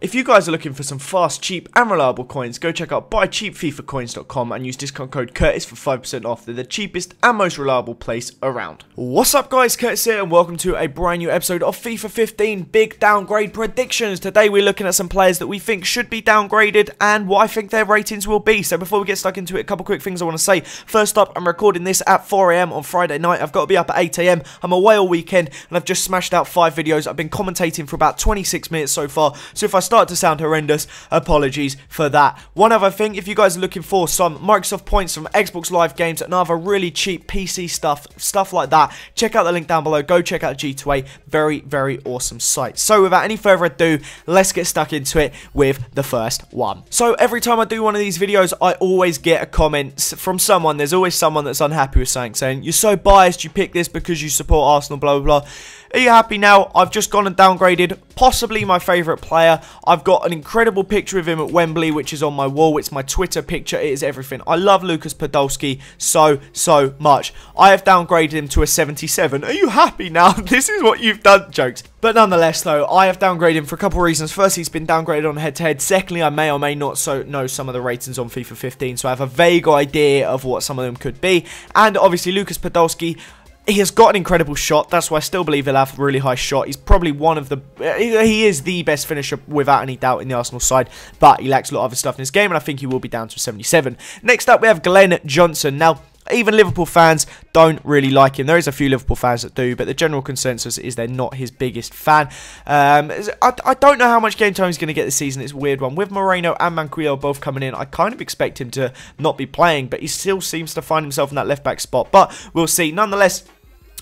If you guys are looking for some fast, cheap and reliable coins, go check out buycheapfifacoins.com and use discount code Curtis for 5% off. They're the cheapest and most reliable place around. What's up guys, Curtis here and welcome to a brand new episode of FIFA 15 Big Downgrade Predictions. Today we're looking at some players that we think should be downgraded and what I think their ratings will be. So before we get stuck into it, a couple quick things I want to say. First up, I'm recording this at 4 AM on Friday night. I've got to be up at 8 AM. I'm away all weekend and I've just smashed out 5 videos. I've been commentating for about 26 minutes so far. So if I start to sound horrendous, apologies for that. One other thing, if you guys are looking for some Microsoft points from Xbox Live games and other really cheap PC stuff like that, check out the link down below. Go check out G2A. Very awesome site. So without any further ado, let's get stuck into it with the first one. So every time I do one of these videos, I always get a comment from someone. There's always someone that's unhappy with something, saying, you're so biased, you pick this because you support Arsenal, blah blah blah. Are you happy now? I've just gone and downgraded possibly my favourite player. I've got an incredible picture of him at Wembley, which is on my wall. It's my Twitter picture. It is everything. I love Lucas Podolski so much. I have downgraded him to a 77. Are you happy now? This is what you've done. Jokes. But nonetheless, though, I have downgraded him for a couple of reasons. Firstly, he's been downgraded on head-to-head. Secondly, I may or may not know some of the ratings on FIFA 15, so I have a vague idea of what some of them could be. And obviously, Lucas Podolski, he has got an incredible shot. That's why I still believe he'll have a really high shot. He's probably one of the... He is the best finisher without any doubt in the Arsenal side. But he lacks a lot of other stuff in his game. And I think he will be down to 77. Next up, we have Glenn Johnson. Now, even Liverpool fans don't really like him. There is a few Liverpool fans that do, but the general consensus is they're not his biggest fan. I don't know how much game time he's going to get this season. It's a weird one. With Moreno and Manquillo both coming in, I kind of expect him to not be playing, but he still seems to find himself in that left-back spot. But we'll see. Nonetheless,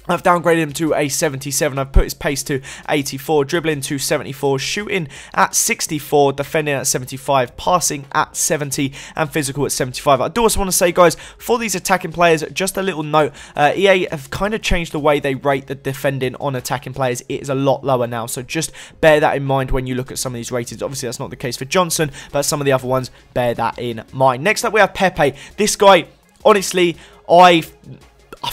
I've downgraded him to a 77. I've put his pace to 84, dribbling to 74, shooting at 64, defending at 75, passing at 70, and physical at 75. I do also want to say, guys, for these attacking players, just a little note. EA have kind of changed the way they rate the defending on attacking players. It is a lot lower now, so just bear that in mind when you look at some of these ratings. Obviously, that's not the case for Johnson, but some of the other ones, bear that in mind. Next up, we have Pepe. This guy, honestly, I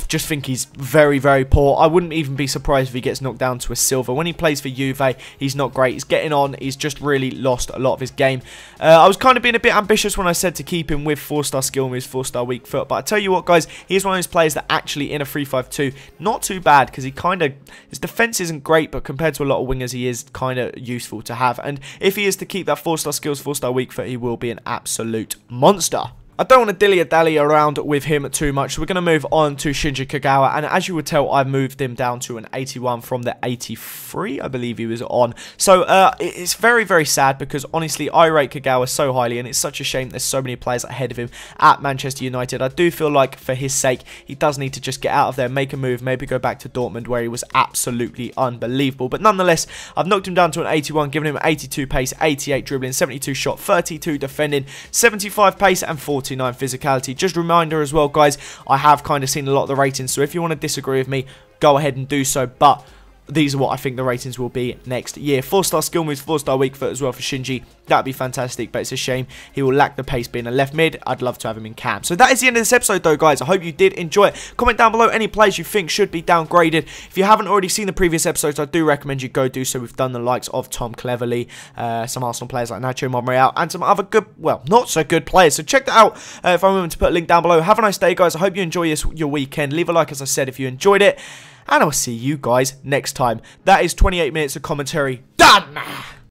just think he's very poor. I wouldn't even be surprised if he gets knocked down to a silver. When he plays for Juve, he's not great. He's getting on. He's just really lost a lot of his game. I was kind of being a bit ambitious when I said to keep him with 4-star skill and his 4-star weak foot. But I tell you what, guys, he's one of those players that actually in a 3-5-2, not too bad because his defense isn't great, but compared to a lot of wingers, he is kind of useful to have. And if he is to keep that 4-star skills, 4-star weak foot, he will be an absolute monster. I don't want to dilly-dally around with him too much, so we're going to move on to Shinji Kagawa, and as you would tell, I've moved him down to an 81 from the 83, I believe he was on. So, it's very sad, because honestly, I rate Kagawa so highly, and it's such a shame there's so many players ahead of him at Manchester United. I do feel like, for his sake, he does need to just get out of there, make a move, maybe go back to Dortmund, where he was absolutely unbelievable. But nonetheless, I've knocked him down to an 81, giving him 82 pace, 88 dribbling, 72 shot, 32 defending, 75 pace, and 49 physicality. Just a reminder as well, guys, I have kind of seen a lot of the ratings, so if you want to disagree with me, go ahead and do so, but these are what I think the ratings will be next year. 4-star skill moves, 4-star weak foot as well for Shinji. That'd be fantastic, but it's a shame he will lack the pace being a left mid. I'd love to have him in cam. So that is the end of this episode though, guys. I hope you did enjoy it. Comment down below any players you think should be downgraded. If you haven't already seen the previous episodes, I do recommend you go do so. We've done the likes of Tom Cleverley, some Arsenal players like Nacho Monreal, and some other good, well, not so good players. So check that out if I remember to put a link down below. Have a nice day, guys. I hope you enjoy your weekend. Leave a like, as I said, if you enjoyed it. And I'll see you guys next time. That is 28 minutes of commentary done!